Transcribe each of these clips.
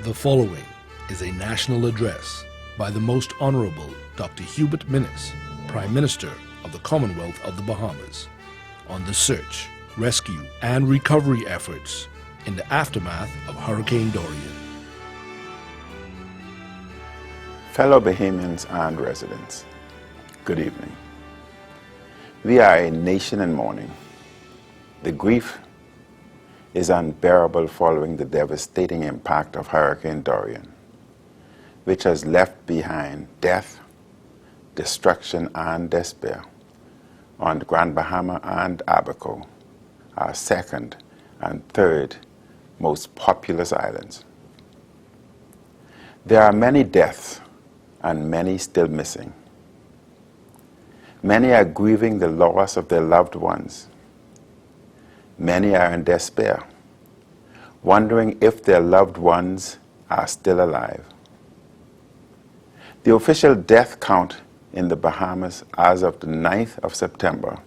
The following is a national address by the Most Honorable Dr. Hubert Minnis, Prime Minister of the Commonwealth of the Bahamas, on the search, rescue, and recovery efforts in the aftermath of Hurricane Dorian. Fellow Bahamians and residents, good evening. We are a nation in mourning. The grief is unbearable following the devastating impact of Hurricane Dorian, which has left behind death, destruction, and despair on Grand Bahama and Abaco, our second and third most populous islands. There are many deaths and many still missing. Many are grieving the loss of their loved ones. Many are in despair, wondering if their loved ones are still alive. The official death count in the Bahamas as of the 9th of September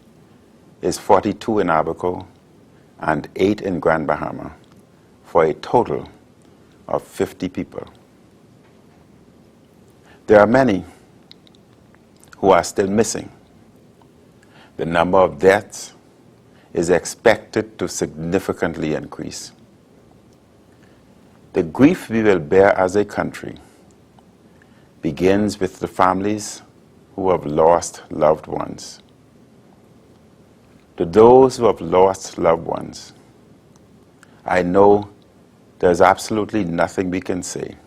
is 42 in Abaco and 8 in Grand Bahama, for a total of 50 people. There are many who are still missing. The number of deaths is expected to significantly increase. The grief we will bear as a country begins with the families who have lost loved ones. To those who have lost loved ones, I know there's absolutely nothing we can say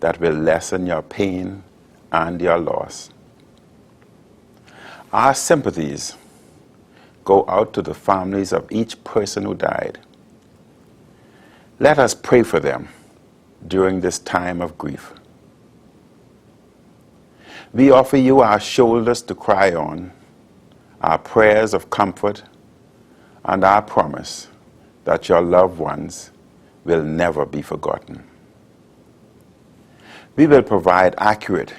that will lessen your pain and your loss. Our sympathies go out to the families of each person who died. Let us pray for them during this time of grief. We offer you our shoulders to cry on, our prayers of comfort, and our promise that your loved ones will never be forgotten. We will provide accurate,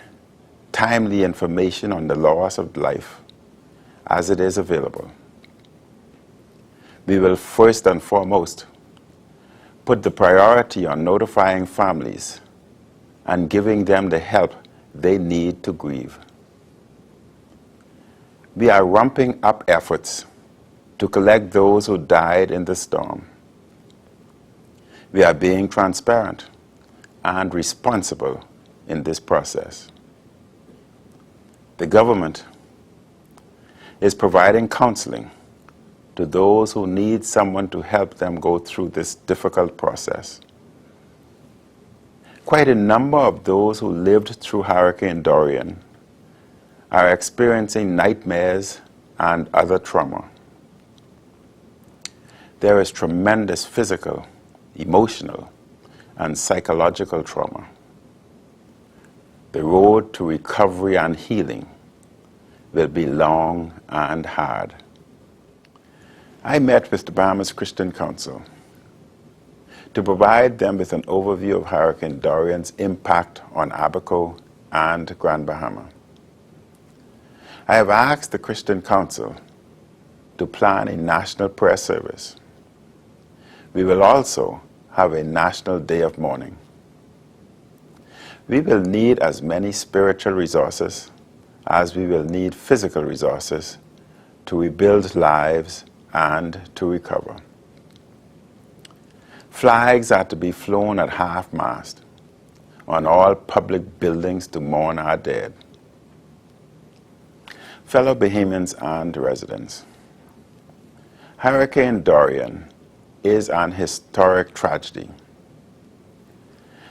timely information on the loss of life as it is available. We will first and foremost put the priority on notifying families and giving them the help they need to grieve. We are ramping up efforts to collect those who died in the storm. We are being transparent and responsible in this process. The government is providing counseling to those who need someone to help them go through this difficult process. Quite a number of those who lived through Hurricane Dorian are experiencing nightmares and other trauma. There is tremendous physical, emotional, and psychological trauma. The road to recovery and healing will be long and hard. I met with the Bahamas Christian Council to provide them with an overview of Hurricane Dorian's impact on Abaco and Grand Bahama. I have asked the Christian Council to plan a national prayer service. We will also have a national day of mourning. We will need as many spiritual resources as we will need physical resources to rebuild lives and to recover. Flags are to be flown at half-mast on all public buildings to mourn our dead. Fellow Bahamians and residents, Hurricane Dorian is an historic tragedy.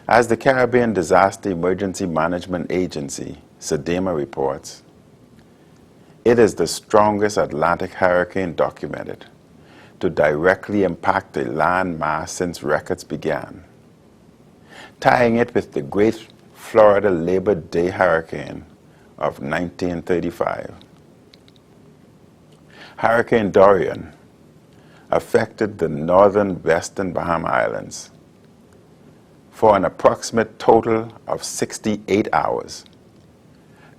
As the Caribbean Disaster Emergency Management Agency, SEDEMA, reports, it is the strongest Atlantic hurricane documented to directly impact a land mass since records began, tying it with the Great Florida Labor Day Hurricane of 1935. Hurricane Dorian affected the northern western Bahama Islands for an approximate total of 68 hours,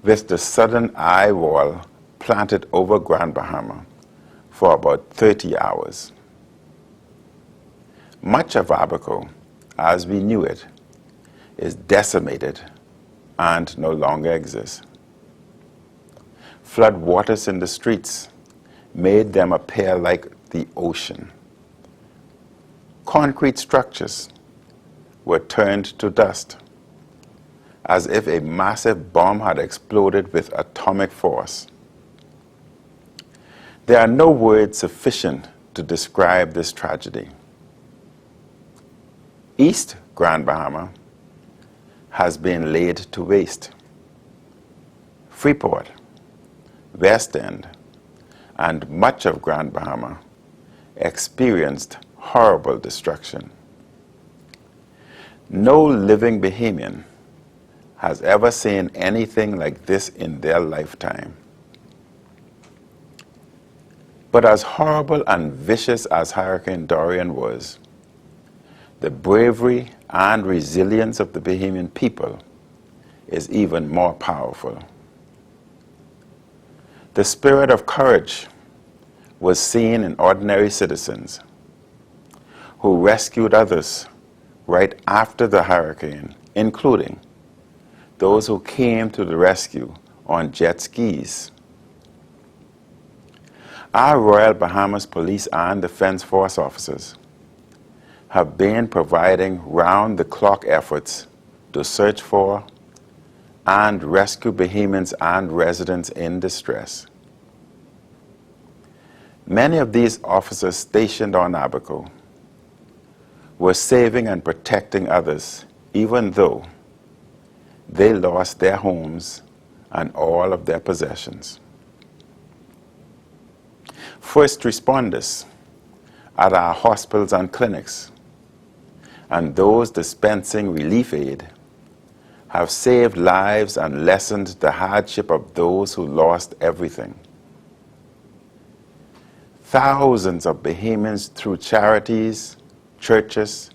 with the southern eye wall planted over Grand Bahama for about 30 hours. Much of Abaco, as we knew it, is decimated and no longer exists. Flood waters in the streets made them appear like the ocean. Concrete structures were turned to dust, as if a massive bomb had exploded with atomic force. There are no words sufficient to describe this tragedy. East Grand Bahama has been laid to waste. Freeport, West End, and much of Grand Bahama experienced horrible destruction. No living Bahamian has ever seen anything like this in their lifetime. But as horrible and vicious as Hurricane Dorian was, the bravery and resilience of the Bahamian people is even more powerful. The spirit of courage was seen in ordinary citizens who rescued others right after the hurricane, including those who came to the rescue on jet skis. Our Royal Bahamas Police and Defense Force officers have been providing round-the-clock efforts to search for and rescue Bahamians and residents in distress. Many of these officers stationed on Abaco were saving and protecting others, even though they lost their homes and all of their possessions. First responders at our hospitals and clinics and those dispensing relief aid have saved lives and lessened the hardship of those who lost everything. Thousands of Bahamians through charities, churches,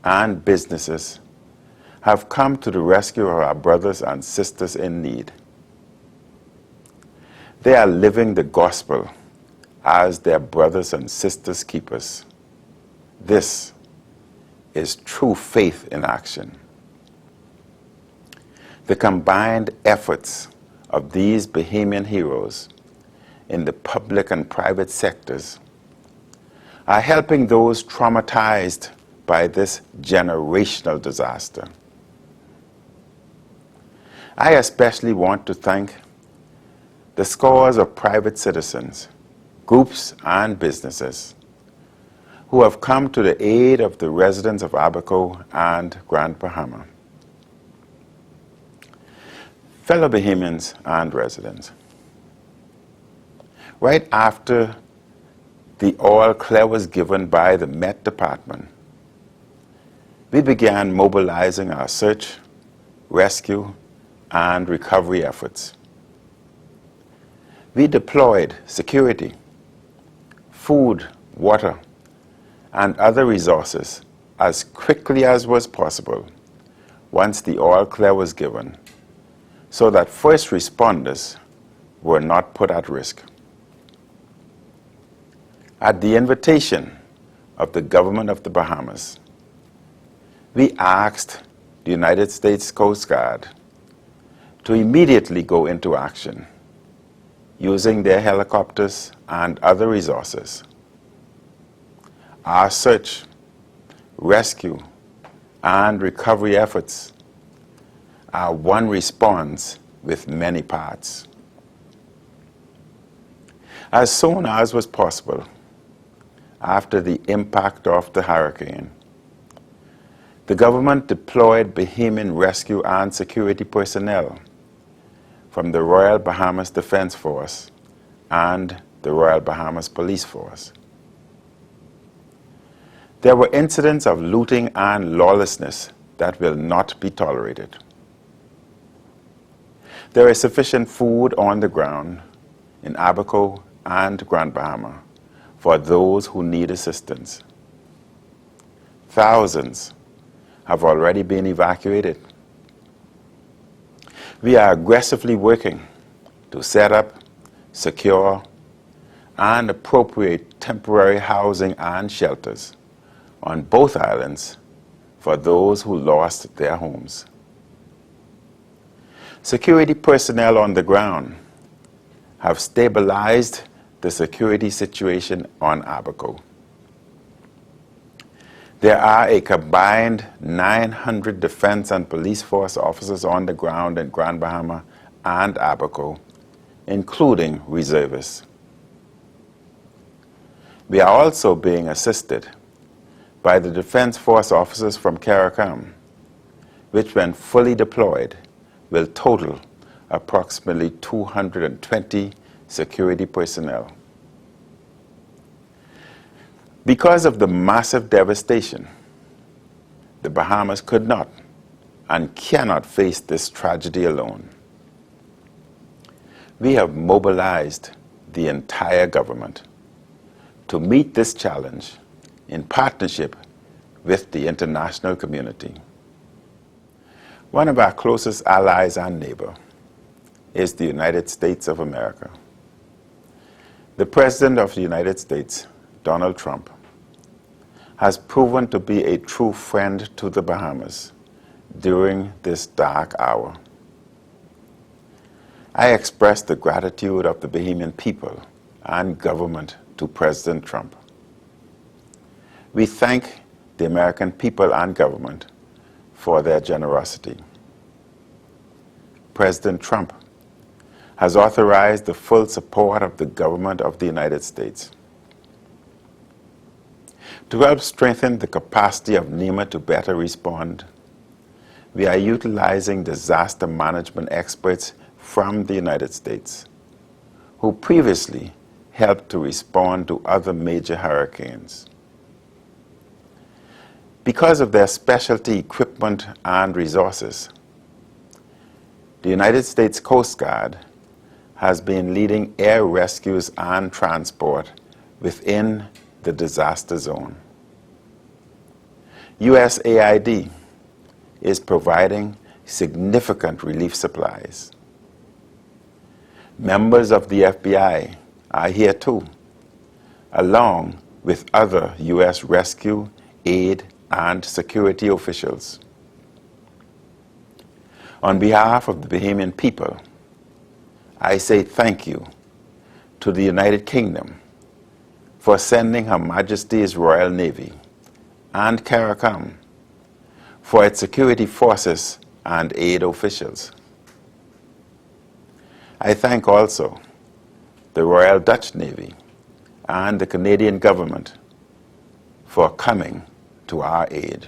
and businesses have come to the rescue of our brothers and sisters in need. They are living the gospel as their brothers and sisters' keepers. This is true faith in action. The combined efforts of these Bahamian heroes in the public and private sectors are helping those traumatized by this generational disaster. I especially want to thank the scores of private citizens, groups, and businesses who have come to the aid of the residents of Abaco and Grand Bahama. Fellow Bahamians and residents, right after the all clear was given by the Met Department, we began mobilizing our search, rescue, and recovery efforts. We deployed security, food, water, and other resources as quickly as was possible once the all clear was given, so that first responders were not put at risk. At the invitation of the government of the Bahamas, we asked the United States Coast Guard to immediately go into action using their helicopters and other resources. Our search, rescue, and recovery efforts are one response with many parts. As soon as was possible, after the impact of the hurricane, the government deployed Bahamian rescue and security personnel from the Royal Bahamas Defense Force and the Royal Bahamas Police Force. There were incidents of looting and lawlessness that will not be tolerated. There is sufficient food on the ground in Abaco and Grand Bahama for those who need assistance. Thousands have already been evacuated. We are aggressively working to set up, secure, and appropriate temporary housing and shelters on both islands for those who lost their homes. Security personnel on the ground have stabilized the security situation on Abaco. There are a combined 900 Defense and Police Force officers on the ground in Grand Bahama and Abaco, including reservists. We are also being assisted by the Defense Force officers from CARICOM, which when fully deployed will total approximately 220 security personnel. Because of the massive devastation, the Bahamas could not and cannot face this tragedy alone. We have mobilized the entire government to meet this challenge in partnership with the international community. One of our closest allies and neighbor is the United States of America. The President of the United States, Donald Trump, has proven to be a true friend to the Bahamas during this dark hour. I express the gratitude of the Bahamian people and government to President Trump. We thank the American people and government for their generosity. President Trump has authorized the full support of the government of the United States. To help strengthen the capacity of NEMA to better respond, we are utilizing disaster management experts from the United States, who previously helped to respond to other major hurricanes. Because of their specialty equipment and resources, the United States Coast Guard has been leading air rescues and transport within the disaster zone. USAID is providing significant relief supplies. Members of the FBI are here too, along with other U.S. rescue, aid, and security officials. On behalf of the Bahamian people, I say thank you to the United Kingdom for sending Her Majesty's Royal Navy and CARICOM for its security forces and aid officials. I thank also the Royal Dutch Navy and the Canadian government for coming to our aid.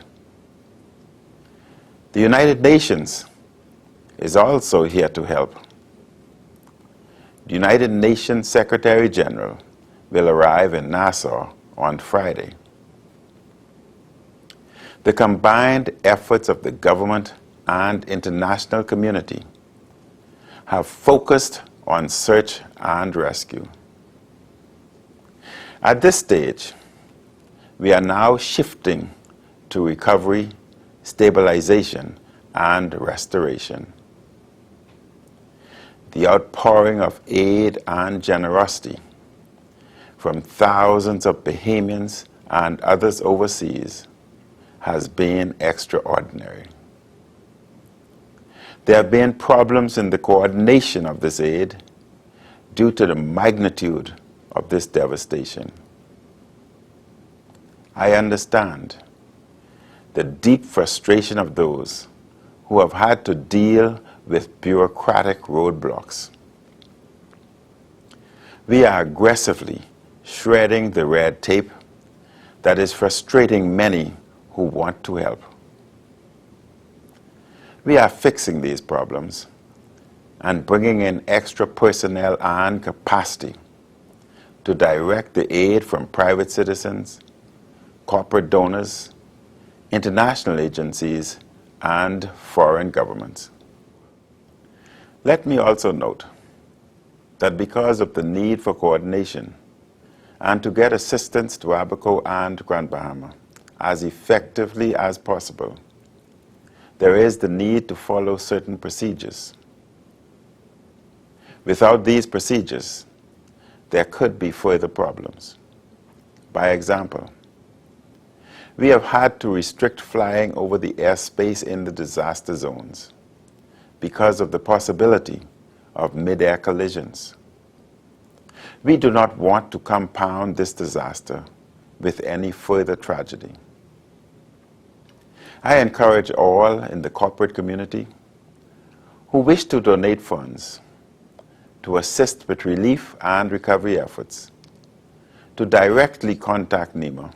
The United Nations is also here to help. The United Nations Secretary General will arrive in Nassau on Friday. The combined efforts of the government and international community have focused on search and rescue. At this stage, we are now shifting to recovery, stabilization, and restoration. The outpouring of aid and generosity from thousands of Bahamians and others overseas has been extraordinary. There have been problems in the coordination of this aid due to the magnitude of this devastation. I understand the deep frustration of those who have had to deal with bureaucratic roadblocks. We are aggressively shredding the red tape that is frustrating many who want to help. We are fixing these problems and bringing in extra personnel and capacity to direct the aid from private citizens, corporate donors, international agencies, and foreign governments. Let me also note that because of the need for coordination and to get assistance to Abaco and Grand Bahama as effectively as possible, there is the need to follow certain procedures. Without these procedures, there could be further problems. By example, We have had to restrict flying over the airspace in the disaster zones because of the possibility of mid-air collisions. We do not want to compound this disaster with any further tragedy. I encourage all in the corporate community who wish to donate funds to assist with relief and recovery efforts to directly contact NEMA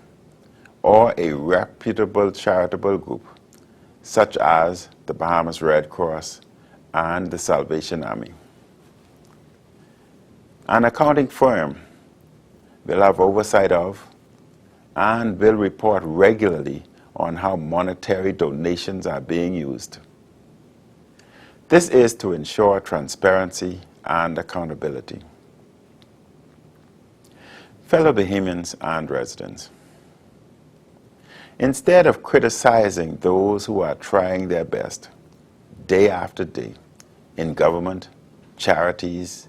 or a reputable charitable group such as the Bahamas Red Cross and the Salvation Army. An accounting firm will have oversight of and will report regularly on how monetary donations are being used. This is to ensure transparency and accountability. Fellow Bahamians and residents, instead of criticizing those who are trying their best day after day in government, charities,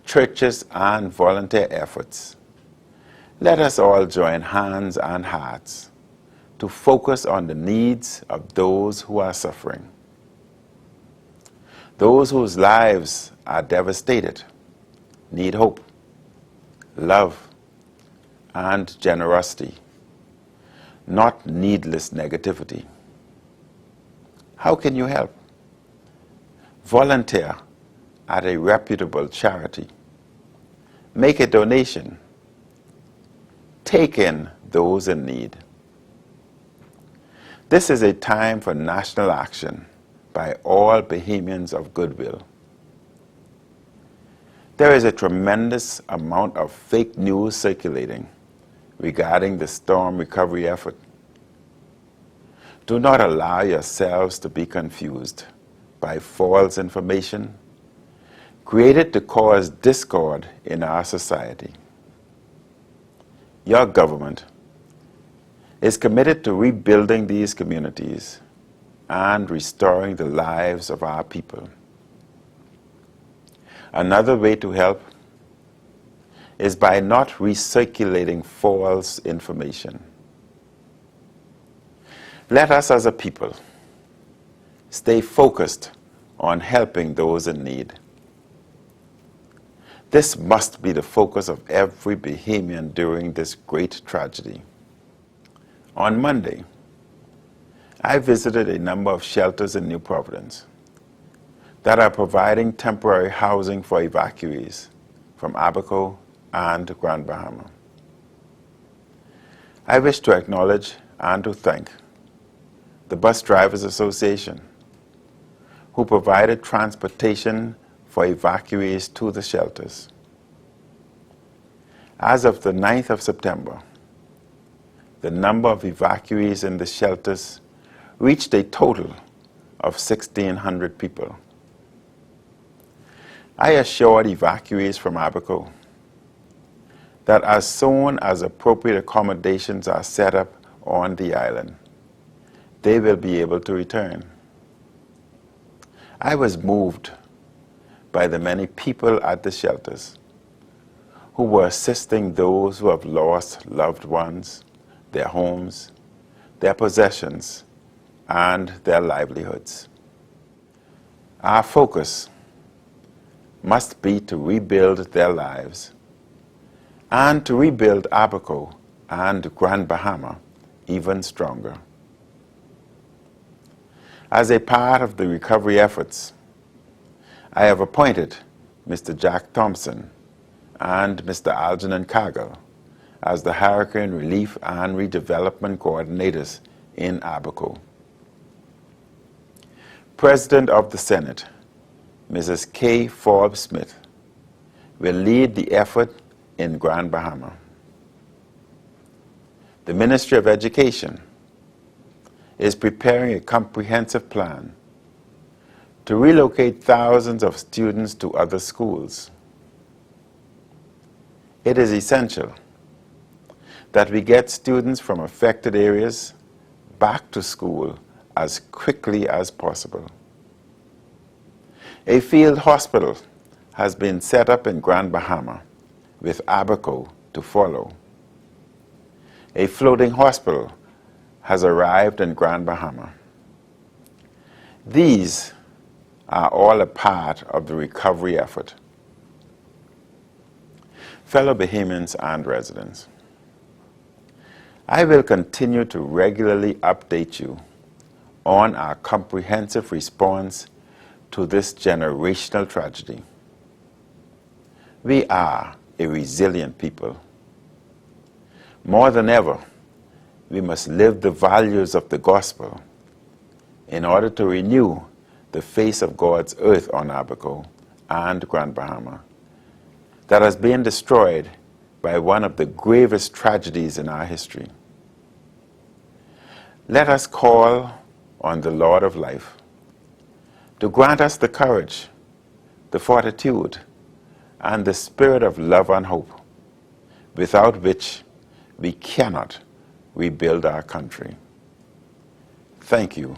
churches, and volunteer efforts, let us all join hands and hearts to focus on the needs of those who are suffering, those whose lives are devastated, need hope, love, and generosity, not needless negativity. How can you help? Volunteer at a reputable charity. Make a donation. Take in those in need. This is a time for national action by all Bahamians of goodwill. There is a tremendous amount of fake news circulating regarding the storm recovery effort. Do not allow yourselves to be confused by false information created to cause discord in our society. Your government is committed to rebuilding these communities and restoring the lives of our people. Another way to help is by not recirculating false information. Let us as a people stay focused on helping those in need. This must be the focus of every Bahamian during this great tragedy. On Monday, I visited a number of shelters in New Providence that are providing temporary housing for evacuees from Abaco and Grand Bahama. I wish to acknowledge and to thank the Bus Drivers Association, who provided transportation for evacuees to the shelters. As of the 9th of September, the number of evacuees in the shelters reached a total of 1,600 people. I assured evacuees from Abaco that as soon as appropriate accommodations are set up on the island, they will be able to return. I was moved by the many people at the shelters who were assisting those who have lost loved ones, their homes, their possessions, and their livelihoods. Our focus must be to rebuild their lives and to rebuild Abaco and Grand Bahama even stronger. As a part of the recovery efforts, I have appointed Mr. Jack Thompson and Mr. Algernon Cargill as the Hurricane Relief and Redevelopment Coordinators in Abaco. President of the Senate, Mrs. Kay Forbes Smith, will lead the effort in Grand Bahama. The Ministry of Education is preparing a comprehensive plan to relocate thousands of students to other schools. It is essential that we get students from affected areas back to school as quickly as possible. A field hospital has been set up in Grand Bahama with Abaco to follow. A floating hospital has arrived in Grand Bahama. These are all a part of the recovery effort. Fellow Bahamians and residents, I will continue to regularly update you on our comprehensive response to this generational tragedy. We are a resilient people. More than ever, we must live the values of the gospel in order to renew the face of God's earth on Abaco and Grand Bahama that has been destroyed by one of the gravest tragedies in our history. Let us call on the Lord of life to grant us the courage, the fortitude, and the spirit of love and hope, without which we cannot rebuild our country. Thank you,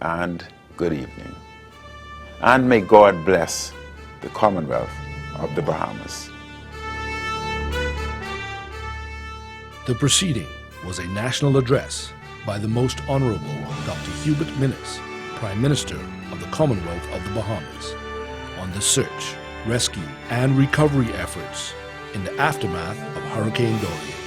and good evening. And may God bless the Commonwealth of the Bahamas. The proceeding was a national address by the Most Honorable Dr. Hubert Minnis, Prime Minister of the Commonwealth of the Bahamas, on the search, rescue, and recovery efforts in the aftermath of Hurricane Dorian.